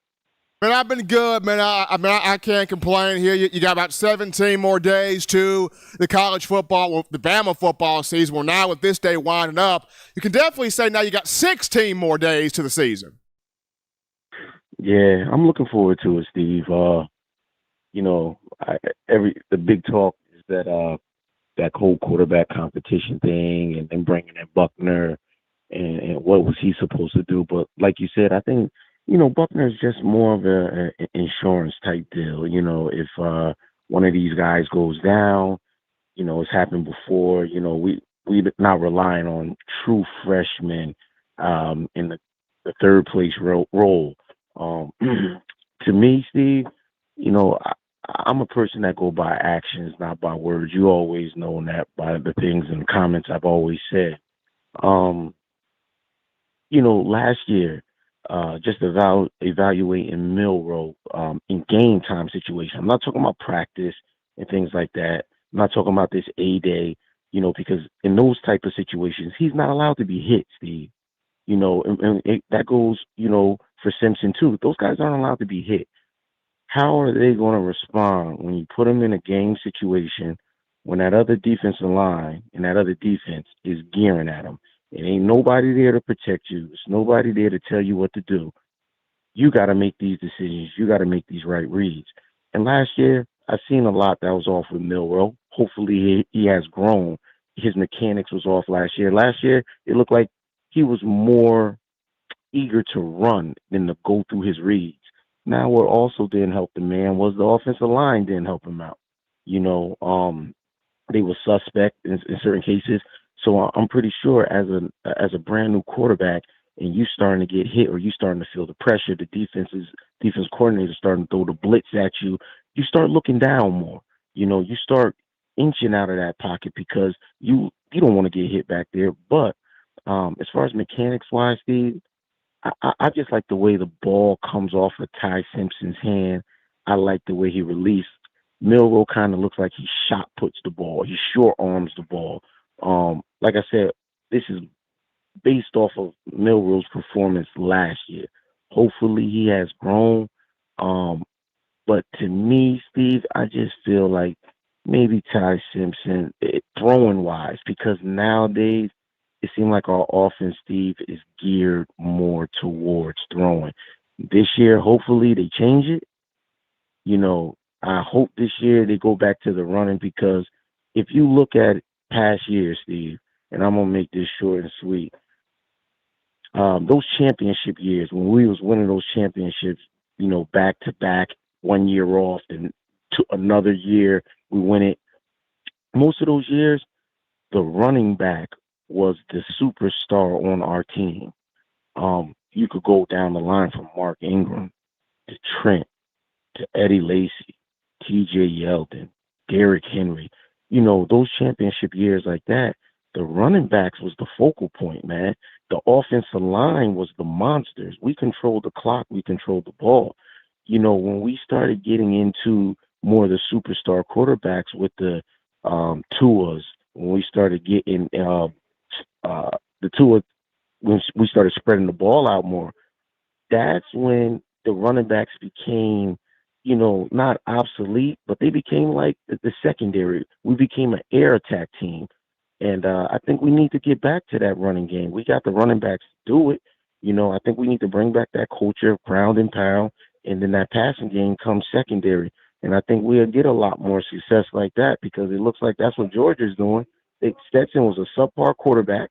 Man, I've been good, man. I can't complain here. You got about 17 more days to the college football, the Bama football season. Well, now with this day winding up, you can definitely say now you got 16 more days to the season.
Yeah, I'm looking forward to it, Steve. The big talk is that whole quarterback competition thing, and then bringing in Buckner, and what was he supposed to do? But like you said, I think Buckner is just more of an insurance type deal. If one of these guys goes down, it's happened before. We're not relying on true freshmen in the third place role. To me, Steve, I'm a person that go by actions, not by words. You always know that by the things and comments I've always said. Last year, just evaluating Milroe in game time situation. I'm not talking about practice and things like that. I'm not talking about this A-Day, because in those type of situations, he's not allowed to be hit, Steve. That goes, for Simpson too. Those guys aren't allowed to be hit. How are they going to respond when you put them in a game situation when that other defensive line and that other defense is gearing at them, it ain't nobody there to protect you. There's nobody there to tell you what to do. You got to make these decisions. You got to make these right reads. And last year, I've seen a lot that was off with Milroe. Hopefully he has grown. His mechanics was off last year. Last year, it looked like he was more eager to run than to go through his reads. Now, what also didn't help the man was the offensive line didn't help him out. You know, they were suspect in certain cases. So I'm pretty sure as a brand new quarterback, and you starting to get hit or you starting to feel the pressure, the defense coordinator starting to throw the blitz at you, you start looking down more. You know, you start inching out of that pocket because you don't want to get hit back there. But as far as mechanics-wise, Steve, I just like the way the ball comes off of Ty Simpson's hand. I like the way he released. Milroe kind of looks like he shot puts the ball. He short arms the ball. Like I said, this is based off of Milroe's performance last year. Hopefully he has grown. But to me, Steve, I just feel like maybe Ty Simpson, throwing-wise, because nowadays it seems like our offense, Steve, is geared more towards throwing. This year, hopefully they change it. You know, I hope this year they go back to the running because if you look at past years, Steve, and I'm going to make this short and sweet, those championship years, when we was winning those championships, you know, back-to-back, 1 year off, and to another year we win it. Most of those years, the running back was the superstar on our team. You could go down the line from Mark Ingram to Trent to Eddie Lacy, T.J. Yeldon, Derrick Henry. You know, those championship years like that, the running backs was the focal point, man. The offensive line was the monsters. We controlled the clock. We controlled the ball. You know, when we started getting into more of the superstar quarterbacks with the Tuas, when we started getting the Tua, when we started spreading the ball out more, that's when the running backs became, you know, not obsolete, but they became like the secondary. We became an air attack team. And I think we need to get back to that running game. We got the running backs to do it. You know, I think we need to bring back that culture of ground and pound, and then that passing game comes secondary. And I think we'll get a lot more success like that because it looks like that's what Georgia's doing. Stetson was a subpar quarterback.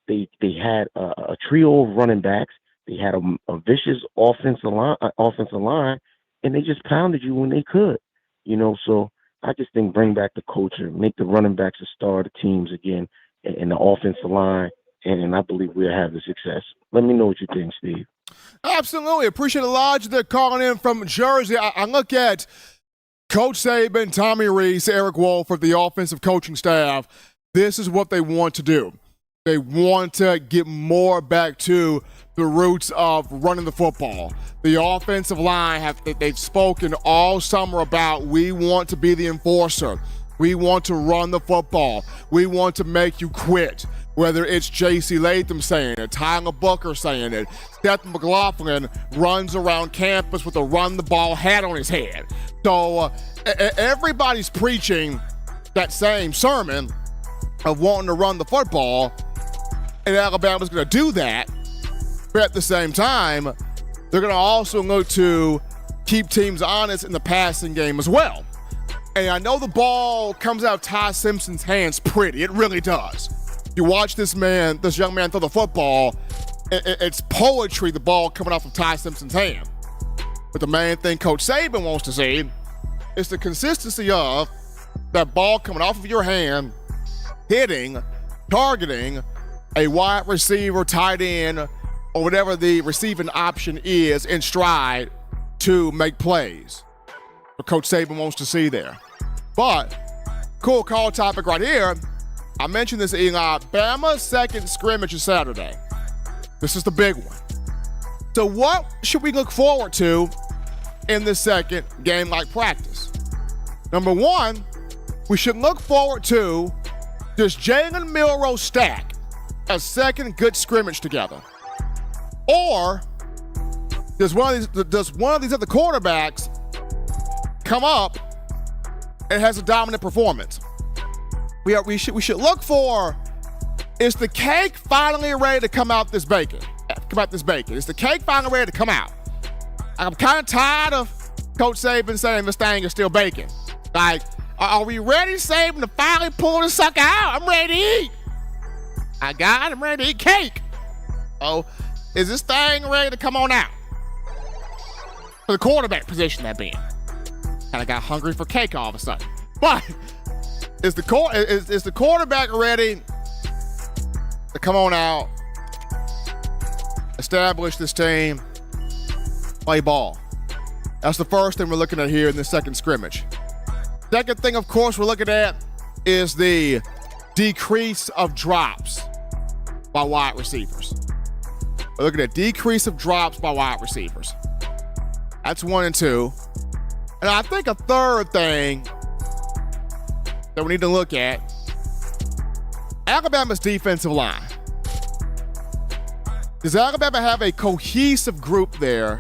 They had a trio of running backs. They had a vicious offensive line, and they just pounded you when they could. You know, so I just think bring back the culture, make the running backs a star of the teams again, and the offensive line, and I believe we'll have the success. Let me know what you think, Steve.
Absolutely. Appreciate the lodge. They're calling in from Jersey. I look at Coach Saban, Tommy Rees, Eric Wolford, the offensive coaching staff. This is what they want to do. They want to get more back to the roots of running the football. The offensive line, they've spoken all summer about we want to be the enforcer. We want to run the football. We want to make you quit. Whether it's J.C. Latham saying it, Tyler Booker saying it, Seth McLaughlin runs around campus with a run-the-ball hat on his head. So everybody's preaching that same sermon of wanting to run the football, and Alabama's going to do that. But at the same time, they're going to also look to keep teams honest in the passing game as well. And I know the ball comes out of Ty Simpson's hands pretty. It really does. You watch this young man throw the football, it's poetry, the ball coming off of Ty Simpson's hand. But the main thing Coach Saban wants to see is the consistency of that ball coming off of your hand, hitting, targeting a wide receiver, tight end, or whatever the receiving option is in stride to make plays. What Coach Saban wants to see there. But, cool call topic right here. I mentioned this in Bama's second scrimmage is Saturday. This is the big one. So what should we look forward to in this second game-like practice? Number one, we should look forward to does Jalen Milroe stack a second good scrimmage together? Or does one of these other quarterbacks come up and has a dominant performance? we should look for, is the cake finally ready to come out this bacon? Is the cake finally ready to come out? I'm kind of tired of Coach Saban saying this thing is still baking. Like, are we ready, Saban, to finally pull the sucker out? I'm ready to eat. I'm ready to eat cake. Oh, is this thing ready to come on out? For the quarterback position, that being. Kind of got hungry for cake all of a sudden. But is the quarterback ready to come on out, establish this team, play ball? That's the first thing we're looking at here in the second scrimmage. Second thing, of course, we're looking at is the decrease of drops by wide receivers. We're looking at decrease of drops by wide receivers. That's 1 and 2. And I think a third thing that we need to look at, Alabama's defensive line. Does Alabama have a cohesive group there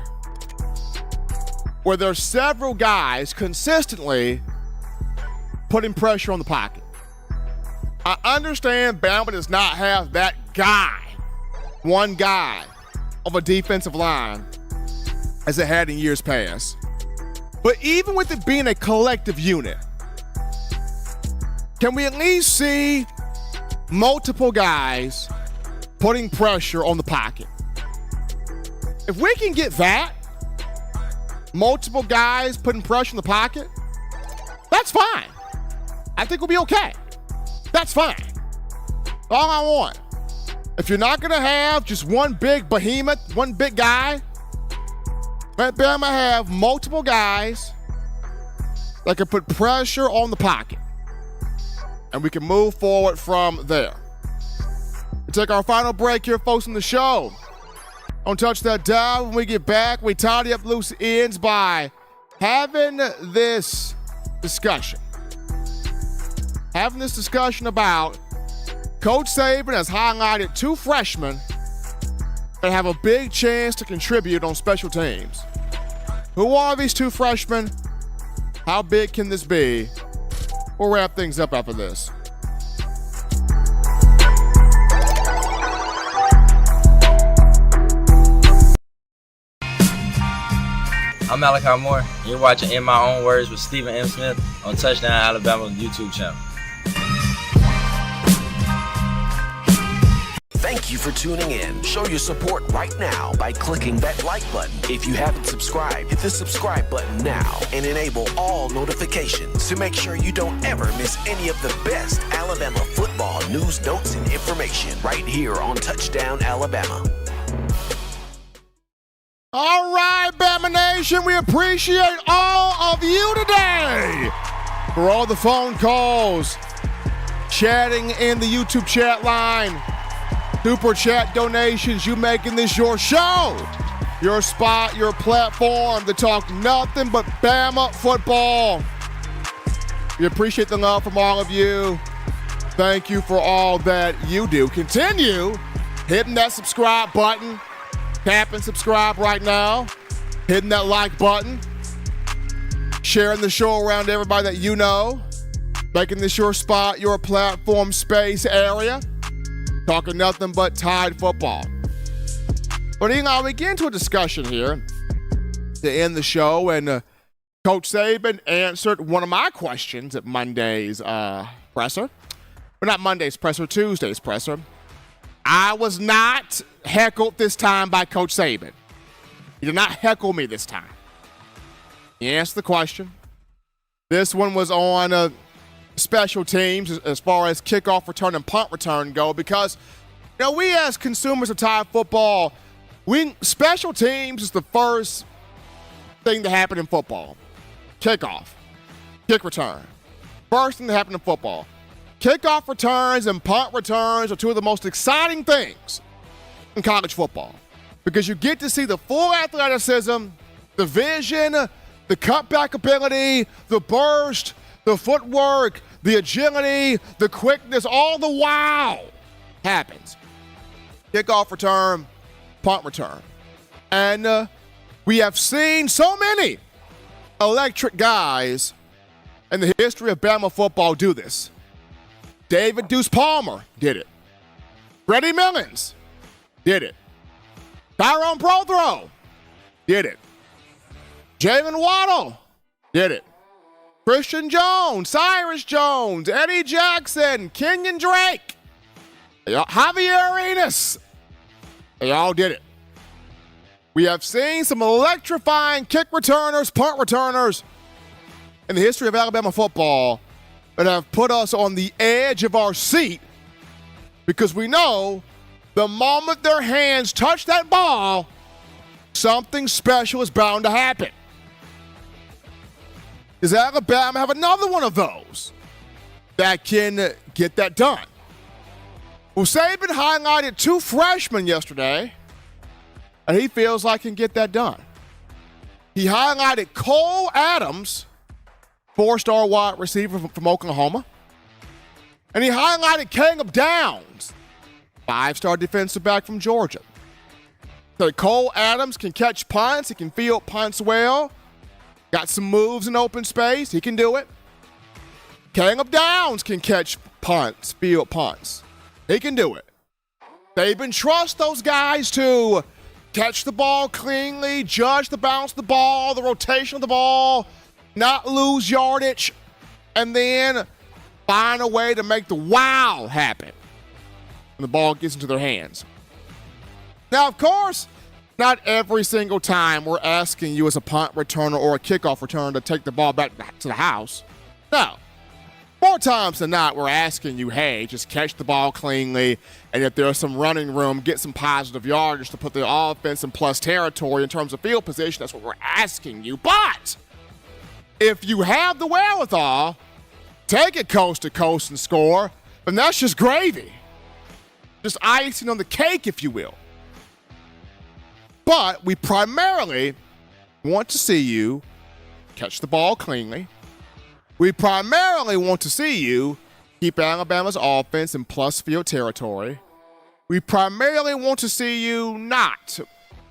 where there's several guys consistently putting pressure on the pocket? I understand Bama does not have that guy, one guy of a defensive line as it had in years past. But even with it being a collective unit, can we at least see multiple guys putting pressure on the pocket? If we can get that, multiple guys putting pressure on the pocket, that's fine. I think we'll be okay. That's fine. All I want. If you're not going to have just one big behemoth, one big guy, let Bama have multiple guys that can put pressure on the pocket. And we can move forward from there. We take our final break here, folks, on the show. Don't touch that dial. When we get back, we tidy up loose ends by having this discussion. Having this discussion about Coach Saban has highlighted 2 freshmen that have a big chance to contribute on special teams. Who are these 2 freshmen? How big can this be? We'll wrap things up after this.
I'm Malachi Moore, and you're watching In My Own Words with Stephen M. Smith on Touchdown Alabama YouTube channel.
Thank you for tuning in. Show your support right now by clicking that like button. If you haven't subscribed, hit the subscribe button now and enable all notifications to make sure you don't ever miss any of the best Alabama football news, notes, and information right here on Touchdown Alabama.
All right, Bama Nation, we appreciate all of you today for all the phone calls, chatting in the YouTube chat line, super chat donations, you making this your show, your spot, your platform to talk nothing but Bama football. We appreciate the love from all of you. Thank you for all that you do. Continue hitting that subscribe button. Tap and subscribe right now. Hitting that like button. Sharing the show around everybody that you know. Making this your spot, your platform, space, area. Talking nothing but Tide football. But Eli, we get into a discussion here to end the show, and Coach Saban answered one of my questions at Monday's presser. Well, not Monday's presser, Tuesday's presser. I was not heckled this time by Coach Saban. He did not heckle me this time. He answered the question. This one was on special teams as far as kickoff return and punt return go, because we as consumers of Tide football, special teams is the first thing to happen in football. Kickoff, kick return. First thing to happen in football. Kickoff returns and punt returns are 2 of the most exciting things in college football, because you get to see the full athleticism, the vision, the cutback ability, the burst, the footwork, the agility, the quickness, all the wow happens. Kickoff return, punt return. And we have seen so many electric guys in the history of Bama football do this. David Deuce Palmer did it. Freddie Millins did it. Tyrone Prothro did it. Jalen Waddle did it. Christian Jones, Cyrus Jones, Eddie Jackson, Kenyon Drake, Javier Arenas. They all did it. We have seen some electrifying kick returners, punt returners in the history of Alabama football that have put us on the edge of our seat because we know the moment their hands touch that ball, something special is bound to happen. Does Alabama have another one of those that can get that done? Well, Saban highlighted 2 freshmen yesterday, and he feels like he can get that done. He highlighted Cole Adams, 4-star wide receiver from Oklahoma, and he highlighted Caleb Downs, 5-star defensive back from Georgia. So Cole Adams can catch punts, he can field punts well, got some moves in open space, he can do it. Caleb Downs can catch punts, field punts. He can do it. Saban trusts those guys to catch the ball cleanly, judge the bounce of the ball, the rotation of the ball, not lose yardage, and then find a way to make the wow happen when the ball gets into their hands. Now, of course, not every single time we're asking you as a punt returner or a kickoff returner to take the ball back to the house. No. More times than not, we're asking you, hey, just catch the ball cleanly, and if there's some running room, get some positive yardage to put the offense in plus territory in terms of field position. That's what we're asking you. But if you have the wherewithal, take it coast to coast and score, then that's just gravy. Just icing on the cake, if you will. But we primarily want to see you catch the ball cleanly. We primarily want to see you keep Alabama's offense in plus field territory. We primarily want to see you not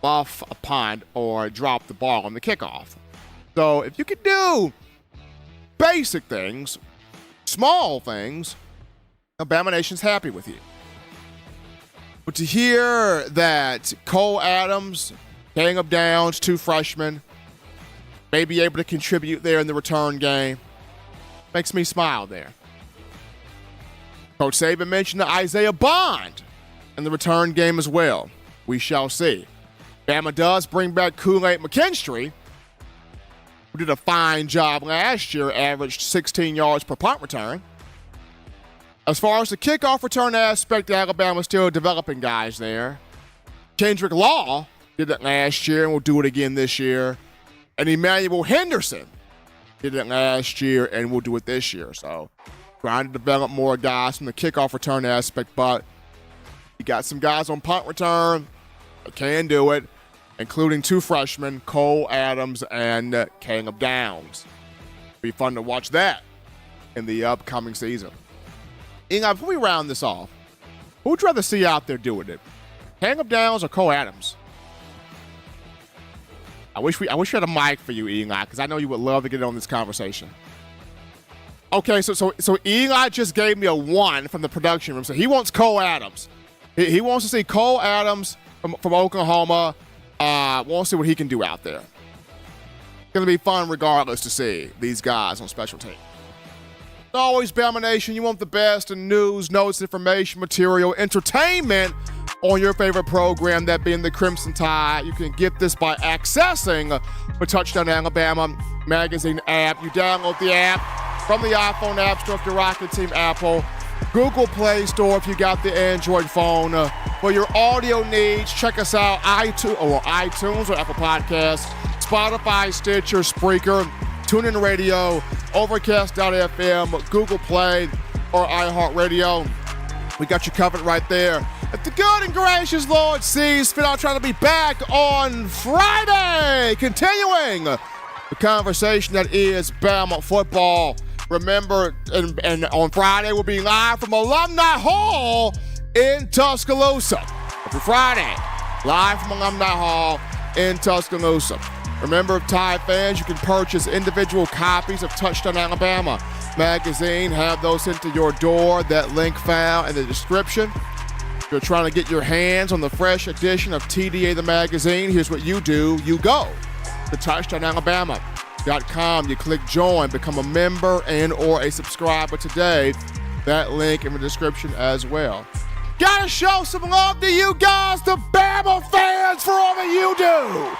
buff a punt or drop the ball on the kickoff. So if you can do basic things, small things, Alabama Nation's happy with you. But to hear that Cole Adams, Caleb Downs, 2 freshmen, may be able to contribute there in the return game, makes me smile there. Coach Saban mentioned Isaiah Bond in the return game as well. We shall see. Bama does bring back Kool-Aid McKinstry, who did a fine job last year, averaged 16 yards per punt return. As far as the kickoff return aspect, Alabama's still developing guys there. Kendrick Law did it last year and will do it again this year. And Emmanuel Henderson did it last year and will do it this year. So trying to develop more guys from the kickoff return aspect, but you got some guys on punt return that can do it, including 2 freshmen, Cole Adams and Caleb Downs. Be fun to watch that in the upcoming season. Eli, before we round this off, who would you rather see out there doing it? Caleb Downs or Cole Adams? I wish we had a mic for you, Eli, because I know you would love to get on this conversation. Okay, so Eli just gave me a 1 from the production room. So he wants Cole Adams. He wants to see Cole Adams from Oklahoma. Wants to see what he can do out there. It's going to be fun regardless to see these guys on special teams. Always, Bama Nation, you want the best in news, notes, information, material, entertainment on your favorite program, that being the Crimson Tide. You can get this by accessing the Touchdown Alabama magazine app. You download the app from the iPhone App Store if you're rocking Team Apple, Google Play Store if you got the Android phone. For your audio needs, check us out iTunes or Apple Podcasts, Spotify, Stitcher, Spreaker, TuneIn Radio, Overcast.fm, Google Play, or iHeartRadio. We got you covered right there. If the good and gracious Lord sees fit, I'm trying to be back on Friday, continuing the conversation that is Bama football. Remember, and on Friday, we'll be live from Alumni Hall in Tuscaloosa. Every Friday, live from Alumni Hall in Tuscaloosa. Remember, Tide fans, you can purchase individual copies of Touchdown Alabama magazine. Have those sent to your door. That link found in the description. If you're trying to get your hands on the fresh edition of TDA the magazine, here's what you do. You go to touchdownalabama.com. You click join, become a member and or a subscriber today. That link in the description as well. Gotta show some love to you guys, the Bama fans, for all that you do.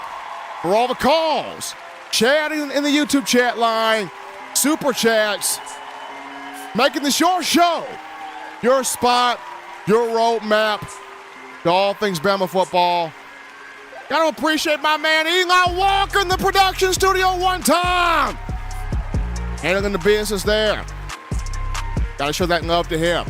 For all the calls, chatting in the YouTube chat line, super chats, making this your show, your spot, your roadmap to all things Bama football. Gotta appreciate my man Eli Walker in the production studio one time. Handling the business there. Gotta show that love to him.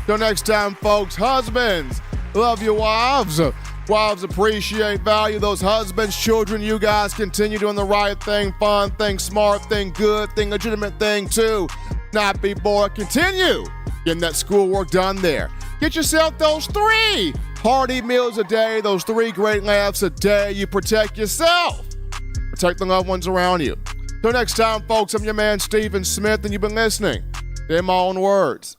Till next time, folks, husbands, love your wives. Wives appreciate, value those husbands. Children, you guys continue doing the right thing, fun thing, smart thing, good thing, legitimate thing too. Not be bored. Continue getting that schoolwork done there. Get yourself those 3 hearty meals a day, those 3 great laughs a day. You protect yourself. Protect the loved ones around you. Till next time, folks, I'm your man, Stephen Smith, and you've been listening to In My Own Words.